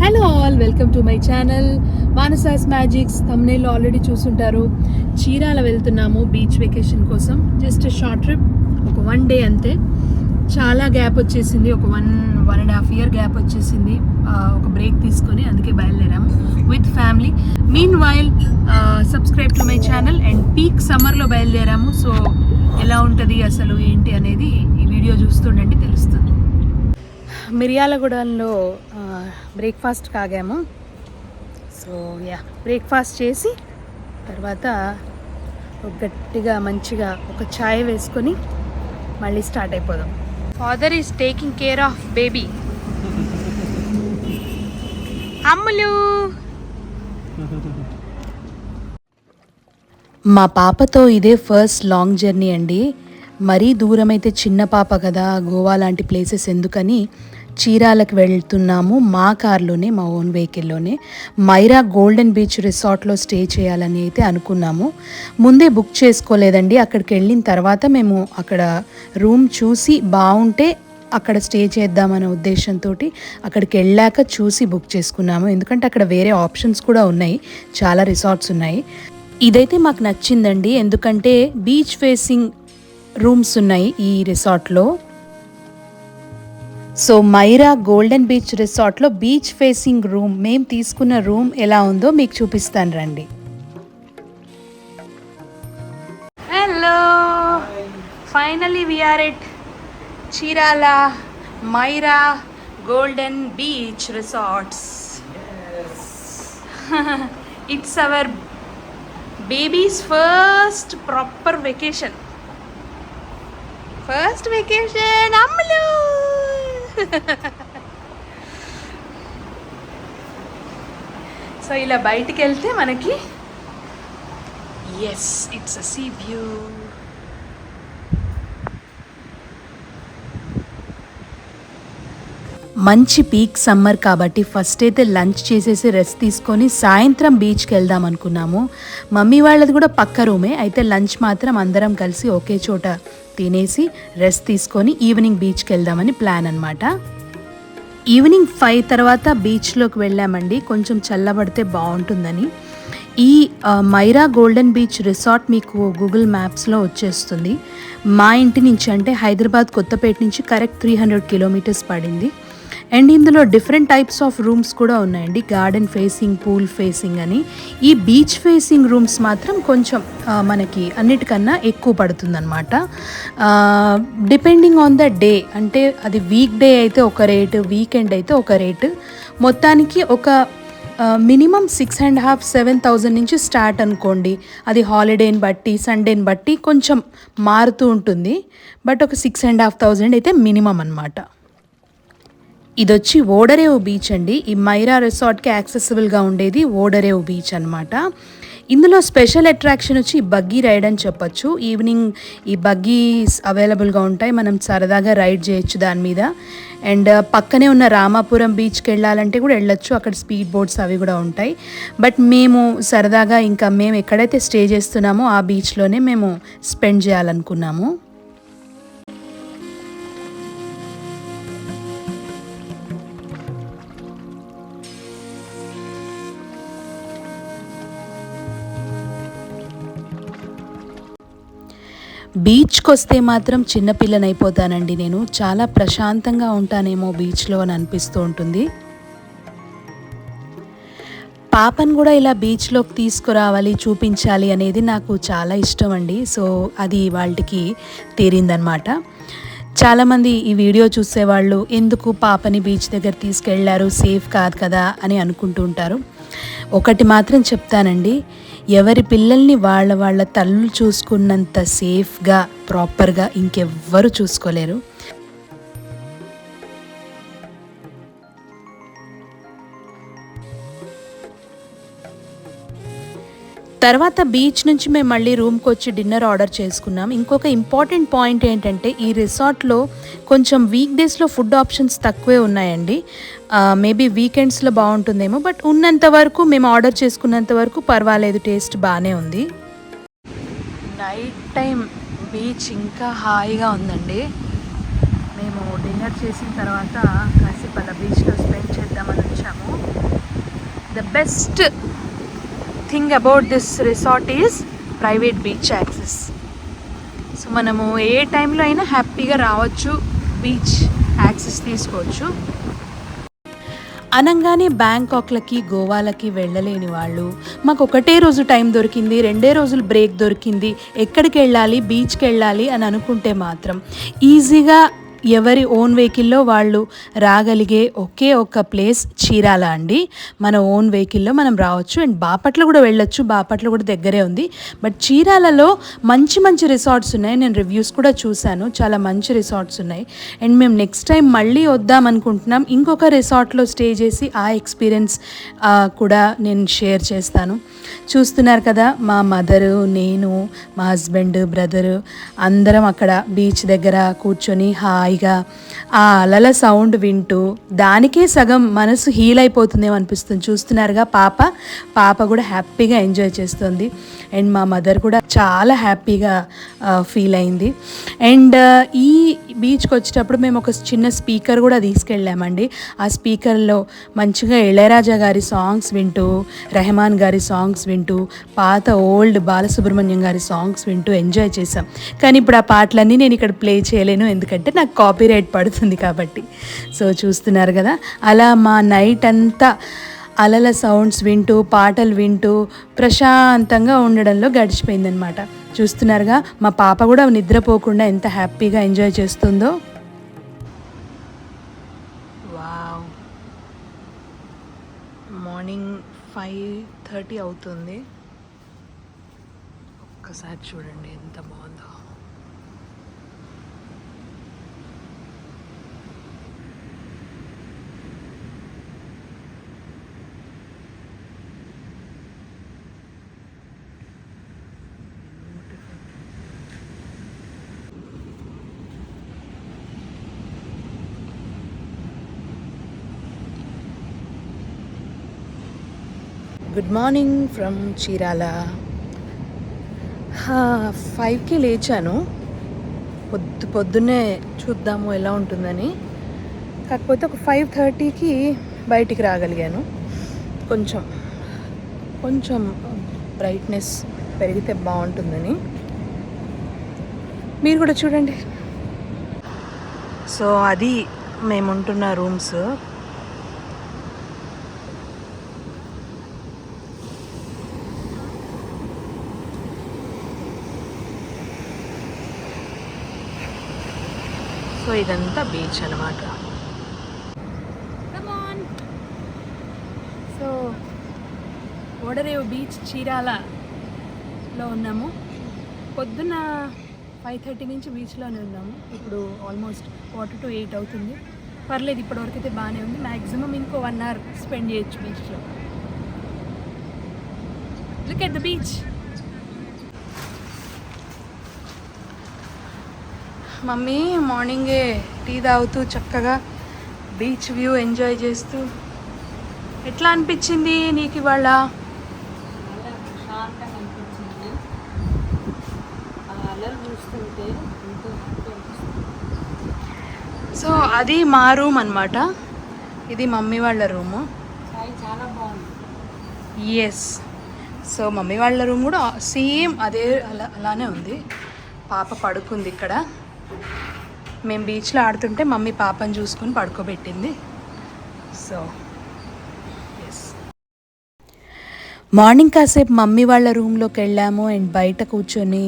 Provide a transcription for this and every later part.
Hello all, welcome to my channel Manasa's magics. Thumbnail already చూసుంటారు. చీరాల వెళ్తున్నాము beach vacation కోసం. Just short trip, ఒక 1 day అంతే. చాలా గ్యాప్ వచ్చేసింది, ఒక 1.5 year గ్యాప్ వచ్చేసింది. ఒక బ్రేక్ తీసుకొని అందుకే బయలుదేరాము with family. Mean while subscribe to my channel. And peak సమ్మర్లో బయలుదేరాము. సో ఎలా ఉంటుంది అసలు ఏంటి అనేది ఈ వీడియో చూస్తుండండి, తెలుస్తుంది. మిర్యాలగూడలో బ్రేక్ఫాస్ట్ కాగాము. సో బ్రేక్ఫాస్ట్ చేసి తర్వాత గట్టిగా మంచిగా ఒక ఛాయ్ వేసుకొని మళ్ళీ స్టార్ట్ అయిపోదాం. Father is taking care of baby. Ammulu, మా పాపతో ఇదే ఫస్ట్ లాంగ్ జర్నీ అండి. మరీ దూరం అయితే చిన్న పాప కదా, గోవా లాంటి ప్లేసెస్ ఎందుకని చీరాలకు వెళ్తున్నాము. మా కార్లోనే, మా ఓన్ వెహికల్లోనే. మైరా గోల్డెన్ బీచ్ రిసార్ట్లో స్టే చేయాలని అయితే అనుకున్నాము. ముందే బుక్ చేసుకోలేదండి. అక్కడికి వెళ్ళిన తర్వాత మేము అక్కడ రూమ్ చూసి బాగుంటే అక్కడ స్టే చేద్దామనే ఉద్దేశంతో అక్కడికి వెళ్ళాక చూసి బుక్ చేసుకున్నాము. ఎందుకంటే అక్కడ వేరే ఆప్షన్స్ కూడా ఉన్నాయి, చాలా రిసార్ట్స్ ఉన్నాయి. ఇదైతే మాకు నచ్చిందండి, ఎందుకంటే బీచ్ ఫేసింగ్ రూమ్స్ ఉన్నాయి ఈ రిసార్ట్లో. సో మైరా గోల్డెన్ బీచ్ రిసార్ట్లో బీచ్ ఫేసింగ్ రూమ్, మేము తీసుకున్న రూమ్ ఎలా ఉందో మీకు చూపిస్తాను రండి. Hello, finally we are at Chirala Maira golden beach resorts. It's our baby's first proper vacation. Ammulu. So ఇలా బయటికి వెళ్తే మనకి ఇట్స్ అ సీ వ్యూ. మంచి పీక్ సమ్మర్ కాబట్టి ఫస్ట్ అయితే లంచ్ చేసేసి రెస్ట్ తీసుకొని సాయంత్రం బీచ్కి వెళ్దాం అనుకున్నాము. మమ్మీ వాళ్ళది కూడా పక్క రూమే, అయితే లంచ్ మాత్రం అందరం కలిసి ఒకే చోట తినేసి రెస్ట్ తీసుకొని ఈవినింగ్ బీచ్కి వెళ్దామని ప్లాన్ అనమాట. ఈవినింగ్ 5 తర్వాత బీచ్లోకి వెళ్ళామండి, కొంచెం చల్లబడితే బాగుంటుందని. ఈ మైరా గోల్డెన్ బీచ్ రిసార్ట్ మీకు గూగుల్ మ్యాప్స్లో వచ్చేస్తుంది. మా ఇంటి నుంచి అంటే హైదరాబాద్ కొత్తపేట నుంచి కరెక్ట్ 300 kilometers పడింది. అండ్ ఇందులో డిఫరెంట్ టైప్స్ ఆఫ్ రూమ్స్ కూడా ఉన్నాయండి, గార్డెన్ ఫేసింగ్, పూల్ ఫేసింగ్ అని. ఈ బీచ్ ఫేసింగ్ రూమ్స్ మాత్రం కొంచెం మనకి అన్నిటికన్నా ఎక్కువ పడుతుందన్నమాట. డిపెండింగ్ ఆన్ ద డే, అంటే అది వీక్ డే అయితే ఒక రేటు, వీకెండ్ అయితే ఒక రేటు. మొత్తానికి ఒక మినిమం 6,500-7,000 నుంచి స్టార్ట్ అనుకోండి. అది హాలిడేని బట్టి, సండేని బట్టి కొంచెం మారుతూ ఉంటుంది. బట్ ఒక 6,500 అయితే మినిమం అనమాట. ఇది వచ్చి ఓడరేవు బీచ్ అండి. ఈ మైరా రిసార్ట్కి యాక్సెసిబుల్గా ఉండేది ఓడరేవు బీచ్ అనమాట. ఇందులో స్పెషల్ అట్రాక్షన్ వచ్చి బగ్గీ రైడ్ అని చెప్పొచ్చు. ఈవినింగ్ ఈ బగ్గీస్ అవైలబుల్గా ఉంటాయి, మనం సరదాగా రైడ్ చేయొచ్చు దాని మీద. అండ్ పక్కనే ఉన్న రామాపురం బీచ్కి వెళ్ళాలంటే కూడా వెళ్ళొచ్చు, అక్కడ స్పీడ్ బోట్స్ అవి కూడా ఉంటాయి. బట్ మేము సరదాగా ఇంకా మేము ఎక్కడైతే స్టే చేస్తున్నామో ఆ బీచ్లోనే మేము స్పెండ్ చేయాలనుకున్నాము. బీచ్కి వస్తే మాత్రం చిన్నపిల్లనైపోతానండి నేను. చాలా ప్రశాంతంగా ఉంటానేమో బీచ్లో అని అనిపిస్తూ ఉంటుంది. పాపను కూడా ఇలా బీచ్లోకి తీసుకురావాలి, చూపించాలి అనేది నాకు చాలా ఇష్టం అండి. సో అది వాళ్ళకి తీరిందనమాట. చాలామంది ఈ వీడియో చూసేవాళ్ళు ఎందుకు పాపని బీచ్ దగ్గర తీసుకెళ్లారు, సేఫ్ కాదు కదా అని అనుకుంటూ ఉంటారు. ఒకటి మాత్రం చెప్తానండి, ఎవరి పిల్లల్ని వాళ్ళ తల్లులు చూసుకున్నంత సేఫ్గా, ప్రాపర్గా ఇంకెవ్వరు చూసుకోలేరు. తర్వాత బీచ్ నుంచి మేము మళ్ళీ రూమ్కి వచ్చి డిన్నర్ ఆర్డర్ చేసుకున్నాం. ఇంకొక ఇంపార్టెంట్ పాయింట్ ఏంటంటే ఈ రిసార్ట్లో కొంచెం వీక్ డేస్లో ఫుడ్ ఆప్షన్స్ తక్కువే ఉన్నాయండి. మేబీ వీకెండ్స్లో బాగుంటుందేమో, బట్ ఉన్నంత వరకు మేము ఆర్డర్ చేసుకున్నంత వరకు పర్వాలేదు, టేస్ట్ బాగానే ఉంది. నైట్ టైం బీచ్ ఇంకా హాయిగా ఉందండి. మేము డిన్నర్ చేసిన తర్వాత కాసేపు అలా బీచ్లో స్పెండ్ చేద్దామని వచ్చాము. The best thing about this resort is private beach access. So మనము ఏ టైంలో అయినా హ్యాపీగా రావచ్చు, బీచ్ యాక్సెస్ తీసుకోవచ్చు. అనంగానే బ్యాంకాక్లకి గోవాలకి వెళ్ళలేని వాళ్ళు, మాకు ఒకటే రోజు టైం దొరికింది, 2 రోజులు బ్రేక్ దొరికింది, ఎక్కడికి వెళ్ళాలి, బీచ్కి వెళ్ళాలి అని అనుకుంటే మాత్రం ఈజీగా ఎవరి ఓన్ వెహికల్లో వాళ్ళు రాగలిగే ఒకే ఒక్క ప్లేస్ చీరాల అండి. మన ఓన్ వెహికల్లో మనం రావచ్చు. అండ్ బాపట్ల కూడా వెళ్ళొచ్చు, బాపట్ల కూడా దగ్గరే ఉంది. బట్ చీరాలలో మంచి మంచి రిసార్ట్స్ ఉన్నాయి. నేను రివ్యూస్ కూడా చూశాను, చాలా మంచి రిసార్ట్స్ ఉన్నాయి. అండ్ మేము నెక్స్ట్ టైం మళ్ళీ వద్దాం అనుకుంటున్నాం. ఇంకొక రిసార్ట్లో స్టే చేసి ఆ ఎక్స్పీరియన్స్ కూడా నేను షేర్ చేస్తాను. చూస్తున్నారు కదా, మా మదరు, నేను, మా హస్బెండ్, బ్రదరు అందరం అక్కడ బీచ్ దగ్గర కూర్చొని హాయిగా ఆ అలల సౌండ్ వింటూ దానికే సగం మనసు హీల్ అయిపోతుందేమో అనిపిస్తుంది. చూస్తున్నారుగా, పాప కూడా హ్యాపీగా ఎంజాయ్ చేస్తుంది. అండ్ మా మదర్ కూడా చాలా హ్యాపీగా ఫీల్ అయింది. అండ్ ఈ బీచ్కి వచ్చేటప్పుడు మేము ఒక చిన్న స్పీకర్ కూడా తీసుకెళ్ళామండి. ఆ స్పీకర్లో మంచిగా ఇళయరాజా గారి సాంగ్స్ వింటూ, రెహమాన్ గారి సాంగ్స్ వింటూ, పాత ఓల్డ్ బాలసుబ్రహ్మణ్యం గారి సాంగ్స్ వింటూ ఎంజాయ్ చేసాం. కానీ ఇప్పుడు ఆ పాటలన్నీ నేను ఇక్కడ ప్లే చేయలేను, ఎందుకంటే నాకు కాపీరైట్ పడుతుంది కాబట్టి. సో చూస్తున్నారు కదా, అలా మా నైట్ అంతా అలల సౌండ్స్ వింటూ, పాటలు వింటూ ప్రశాంతంగా ఉండడంలో గడిచిపోయిందనమాట. చూస్తున్నారుగా, మా పాప కూడా నిద్రపోకుండా ఎంత హ్యాపీగా ఎంజాయ్ చేస్తుందో. వావ్, మార్నింగ్ 5:30 అవుతుంది. ఒక్కసారి చూడండి ఎంత బాగుందో. Good morning from Chirala. 5కి లేచాను. పొద్దున్నే చూద్దాము ఎలా ఉంటుందని. కాకపోతే ఒక 5:30కి బయటికి రాగలిగాను. కొంచెం బ్రైట్నెస్ పెరిగితే బాగుంటుందని. మీరు కూడా చూడండి. సో అది మేముంటున్న రూమ్స్. సో ఇదంతా బీచ్ అనమాట. సో ఓడరేవు బీచ్ చీరాలలో ఉన్నాము. పొద్దున్న 5:30 నుంచి బీచ్లోనే ఉన్నాము. ఇప్పుడు ఆల్మోస్ట్ 7:45 అవుతుంది. పర్లేదు, ఇప్పటివరకు అయితే బాగానే ఉంది. మ్యాక్సిమం ఇంకో 1 hour స్పెండ్ చేయొచ్చు బీచ్లో. Look at the beach. Mummy మార్నింగే టీ తాగుతూ చక్కగా బీచ్ వ్యూ ఎంజాయ్ చేస్తూ. ఎట్లా అనిపించింది నీకు ఇవాళ? సో అది మా రూమ్ అనమాట. ఇది మమ్మీ వాళ్ళ రూము. చాలా బాగుంది. ఎస్, సో మమ్మీ వాళ్ళ రూమ్ కూడా సేమ్ అదే అలానే ఉంది. పాప పడుకుంది ఇక్కడ. మేము బీచ్లో ఆడుతుంటే మమ్మీ పాపని చూసుకుని పడుకోబెట్టింది. సో ఎస్, మార్నింగ్ కాసేపు మమ్మీ వాళ్ళ రూమ్లోకి వెళ్ళాము. అండ్ బయట కూర్చొని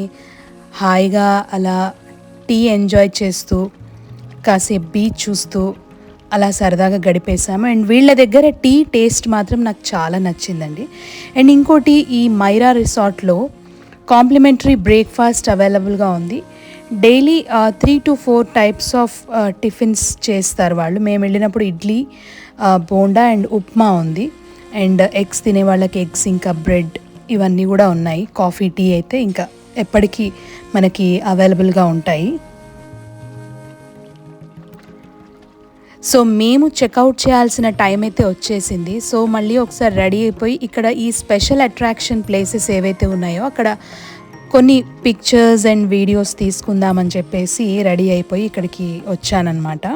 హాయిగా అలా టీ ఎంజాయ్ చేస్తూ కాసేపు బీచ్ చూస్తూ అలా సరదాగా గడిపేశాము. అండ్ వీళ్ళ దగ్గర టీ టేస్ట్ మాత్రం నాకు చాలా నచ్చిందండి. అండ్ ఇంకోటి, ఈ మైరా రిసార్ట్లో కాంప్లిమెంటరీ బ్రేక్ఫాస్ట్ అవైలబుల్గా ఉంది. Daily 3 to 4 types of tiffins చేస్తారు వాళ్ళు. మేము వెళ్ళినప్పుడు ఇడ్లీ, బోండా అండ్ ఉప్మా ఉంది. అండ్ ఎగ్స్ తినే వాళ్ళకి ఎగ్స్, ఇంకా బ్రెడ్, ఇవన్నీ కూడా ఉన్నాయి. కాఫీ, టీ అయితే ఇంకా ఎప్పటికీ మనకి అవైలబుల్గా ఉంటాయి. సో మేము చెక్అవుట్ చేయాల్సిన టైం అయితే వచ్చేసింది. సో మళ్ళీ ఒకసారి రెడీ అయిపోయి ఇక్కడ ఈ స్పెషల్ అట్రాక్షన్ ప్లేసెస్ ఏవైతే ఉన్నాయో అక్కడ కొన్ని పిక్చర్స్ అండ్ వీడియోస్ తీసుకుందామని చెప్పేసి రెడీ అయిపోయి ఇక్కడికి వచ్చానన్నమాట.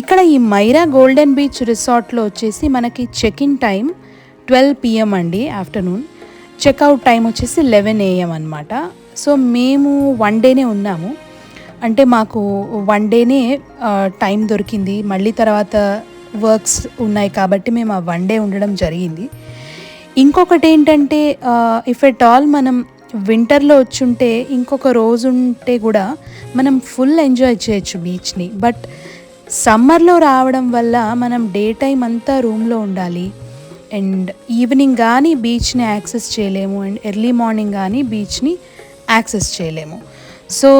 ఇక్కడ ఈ మైరా గోల్డెన్ బీచ్ రిసార్ట్లో వచ్చేసి మనకి చెక్ ఇన్ టైం 12 PM అండి ఆఫ్టర్నూన్. చెక్అవుట్ టైం వచ్చేసి 11 AM అనమాట. సో మేము 1 డేనే ఉన్నాము. అంటే మాకు 1 డేనే టైం దొరికింది. మళ్ళీ తర్వాత వర్క్స్ ఉన్నాయి కాబట్టి మేము ఆ 1 డే ఉండడం జరిగింది. ఇంకొకటి ఏంటంటే ఇఫ్ ఎట్ ఆల్ మనం వింటర్లో వచ్చుంటే ఇంకొక రోజు ఉంటే కూడా మనం ఫుల్ ఎంజాయ్ చేయొచ్చు బీచ్ని. బట్ సమ్మర్లో రావడం వల్ల మనం డే టైం అంతా రూమ్లో ఉండాలి అండ్ ఈవినింగ్ కానీ బీచ్ని యాక్సెస్ చేయలేము అండ్ ఎర్లీ మార్నింగ్ కానీ బీచ్ని యాక్సెస్ చేయలేము. సో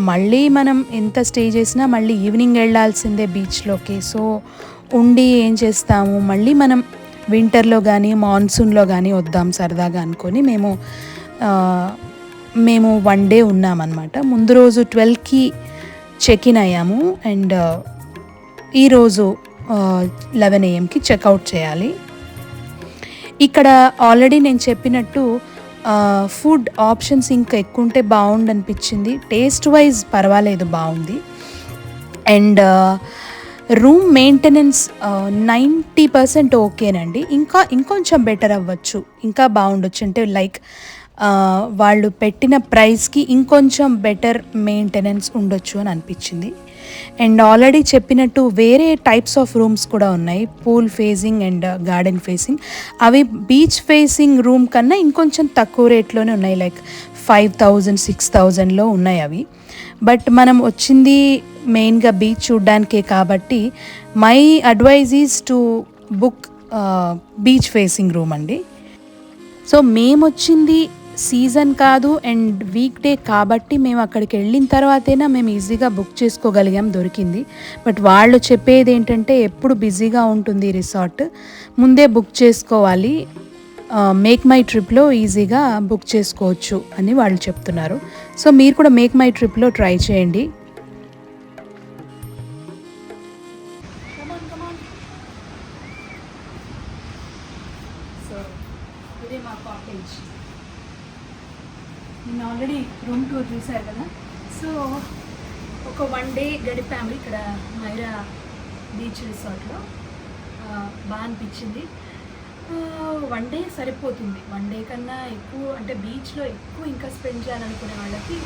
మళ్ళీ మనం ఎంత స్టే చేసినా మళ్ళీ ఈవినింగ్ వెళ్ళాల్సిందే బీచ్లోకి. సో ఉండి ఏం చేస్తాము, మళ్ళీ మనం వింటర్లో కానీ మాన్సూన్లో కానీ వద్దాం సరదాగా అనుకొని మేము 1 డే ఉన్నామన్నమాట. ముందు రోజు 12కి చెక్ ఇన్ అయ్యాము అండ్ ఈరోజు 11 AMకి చెక్అవుట్ చేయాలి. ఇక్కడ ఆల్రెడీ నేను చెప్పినట్టు ఫుడ్ ఆప్షన్స్ ఇంకా ఎక్కువ ఉంటే బాగుండు అనిపించింది. టేస్ట్ వైజ్ పర్వాలేదు, బాగుంది. అండ్ రూమ్ మెయింటెనెన్స్ 90% ఓకేనండి. ఇంకొంచెం బెటర్ అవ్వచ్చు, ఇంకా బాగుండొచ్చు. అంటే లైక్ వాళ్ళు పెట్టిన ప్రైస్కి ఇంకొంచెం బెటర్ మెయింటెనెన్స్ ఉండొచ్చు అని అనిపించింది. అండ్ ఆల్రెడీ చెప్పినట్టు వేరే టైప్స్ ఆఫ్ రూమ్స్ కూడా ఉన్నాయి, pool facing and garden facing. అవి బీచ్ ఫేసింగ్ రూమ్ కన్నా ఇంకొంచెం తక్కువ రేట్లోనే ఉన్నాయి, లైక్ 5,000 6,000లో ఉన్నాయి అవి. బట్ మనం వచ్చింది మెయిన్గా బీచ్ చూడ్డానికే కాబట్టి my advice is to book beach facing room అండి. సో మేము వచ్చింది సీజన్ కాదు అండ్ వీక్ డే కాబట్టి మేము అక్కడికి వెళ్ళిన తర్వాతైనా మేము ఈజీగా బుక్ చేసుకోగలిగాం, దొరికింది. బట్ వాళ్ళు చెప్పేది ఏంటంటే ఎప్పుడు బిజీగా ఉంటుంది రిసార్ట్, ముందే బుక్ చేసుకోవాలి, మేక్ మై ట్రిప్లో ఈజీగా బుక్ చేసుకోవచ్చు అని వాళ్ళు చెప్తున్నారు. సో మీరు కూడా మేక్ మై ట్రిప్లో ట్రై చేయండి. సో ఇదే మా కాటేజ్. నేను ఆల్రెడీ రూమ్ టూర్ చూశారు కదా. సో ఒక 1 డే గడిపాము ఇక్కడ మైరా బీచ్ రిసార్ట్లో. బాగా అనిపించింది. 1 డే సరిపోతుంది. 1 డే కన్నా ఎక్కువ అంటే బీచ్లో ఎక్కువ ఇంకా స్పెండ్ చేయాలనుకునే వాళ్ళకి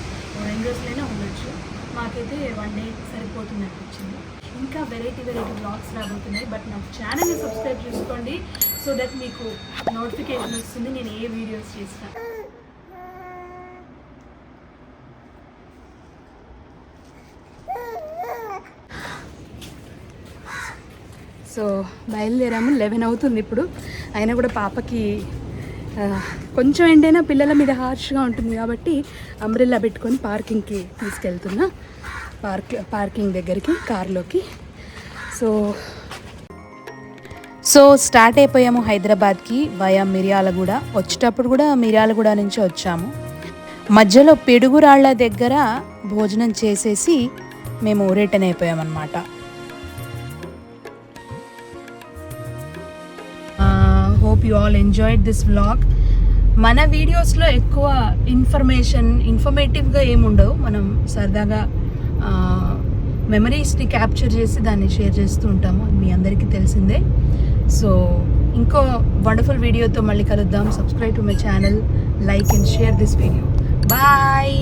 2 రోజులైనా ఉండొచ్చు. మాకైతే 1 డే సరిపోతుంది అనిపించింది. ఇంకా వెరైటీ బ్లాగ్స్ రాబోతున్నాయి. బట్ నా ఛానల్ని సబ్స్క్రైబ్ చేసుకోండి, సో దట్ మీకు నోటిఫికేషన్ వస్తుంది నేను ఏ వీడియోస్ చేసినా. సో బయలుదేరాము, 11 అవుతుంది ఇప్పుడు. అయినా కూడా పాపకి కొంచెం ఏంటైనా పిల్లల మీద హార్ష్గా ఉంటుంది కాబట్టి అంబ్రెల్లా పెట్టుకొని పార్కింగ్కి తీసుకెళ్తున్నా, పార్కింగ్ దగ్గరికి కార్లోకి. సో స్టార్ట్ అయిపోయాము హైదరాబాద్కి వయా మిర్యాలగూడ. వచ్చేటప్పుడు కూడా మిర్యాలగూడ నుంచి వచ్చాము. మధ్యలో పిడుగురాళ్ల దగ్గర భోజనం చేసేసి మేము రిటర్న్ అయిపోయామన్నమాట. Hope you all enjoyed this vlog. మన వీడియోస్లో ఎక్కువ ఇన్ఫర్మేటివ్గా ఏముండవు, మనం సరదాగా మెమరీస్ని క్యాప్చర్ చేసి దాన్ని షేర్ చేస్తూ ఉంటాము, మీ అందరికీ తెలిసిందే. సో ఇంకో వండర్ఫుల్ వీడియోతో మళ్ళీ కలుద్దాం. Subscribe to my channel, like and share this video. Bye.